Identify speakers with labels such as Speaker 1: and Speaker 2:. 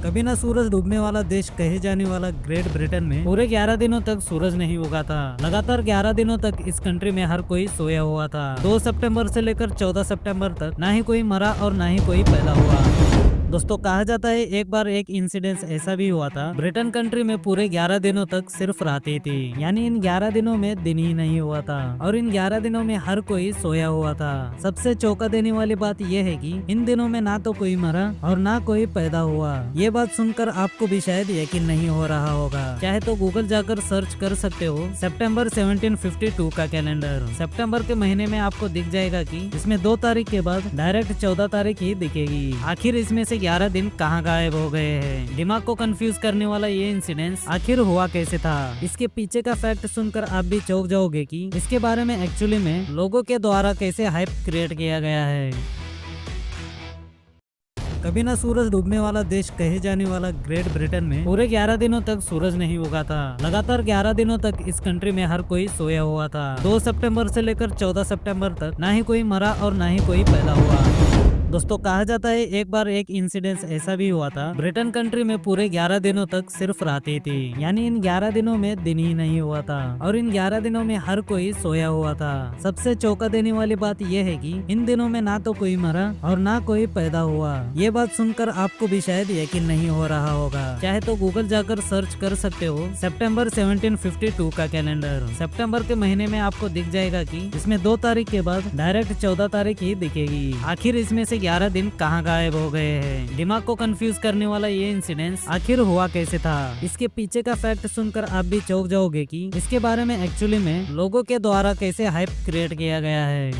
Speaker 1: कभी ना सूरज डूबने वाला देश कहे जाने वाला ग्रेट ब्रिटेन में पूरे 11 दिनों तक सूरज नहीं उगा था। लगातार 11 दिनों तक इस कंट्री में हर कोई सोया हुआ था। 2 सितंबर से लेकर 14 सितंबर तक ना ही कोई मरा और ना ही कोई पैदा हुआ। दोस्तों कहा जाता है एक बार एक इंसिडेंस ऐसा भी हुआ था। ब्रिटेन कंट्री में पूरे 11 दिनों तक सिर्फ रातें थी, यानी इन 11 दिनों में दिन ही नहीं हुआ था और इन 11 दिनों में हर कोई सोया हुआ था। सबसे चौंका देने वाली बात यह है कि इन दिनों में ना तो कोई मरा और ना कोई पैदा हुआ। ये बात सुनकर आपको भी शायद यकीन नहीं हो रहा होगा। चाहे तो गूगल जाकर सर्च कर सकते हो सितंबर 1752 का कैलेंडर। सितंबर के महीने में आपको दिख जाएगा कि इसमें 2 तारीख के बाद डायरेक्ट 14 तारीख ही दिखेगी। आखिर इसमें से 11 दिन कहाँ गायब हो गए हैं। दिमाग को कंफ्यूज करने वाला ये इंसिडेंस आखिर हुआ कैसे था, इसके पीछे का फैक्ट सुनकर आप भी चौंक जाओगे कि इसके बारे में एक्चुअली में लोगों के द्वारा कैसे हाइप क्रिएट किया गया है। कभी ना सूरज डूबने वाला देश कहे जाने वाला ग्रेट ब्रिटेन में पूरे 11 दिनों तक सूरज नहीं उगा था। लगातार 11 दिनों तक इस कंट्री में हर कोई सोया हुआ था। 2 सितंबर से लेकर 14 सितंबर तक ना ही कोई मरा और ना ही कोई पैदा हुआ। दोस्तों कहा जाता है एक बार एक इंसिडेंस ऐसा भी हुआ था। ब्रिटेन कंट्री में पूरे 11 दिनों तक सिर्फ रातें थी, यानी इन 11 दिनों में दिन ही नहीं हुआ था और इन 11 दिनों में हर कोई सोया हुआ था। सबसे चौंका देने वाली बात यह है कि इन दिनों में ना तो कोई मरा और ना कोई पैदा हुआ। ये बात सुनकर आपको भी शायद यकीन नहीं हो रहा होगा। चाहे तो गूगल जाकर सर्च कर सकते हो सितंबर 1752 का कैलेंडर। सितंबर के महीने में आपको दिख जाएगा कि इसमें 2 तारीख के बाद डायरेक्ट 14 तारीख ही दिखेगी। आखिर इसमें से 11 दिन कहाँ गायब हो गए हैं। दिमाग को कंफ्यूज करने वाला ये इंसिडेंस आखिर हुआ कैसे था, इसके पीछे का फैक्ट सुनकर आप भी चौंक जाओगे कि इसके बारे में एक्चुअली में लोगों के द्वारा कैसे हाइप क्रिएट किया गया है।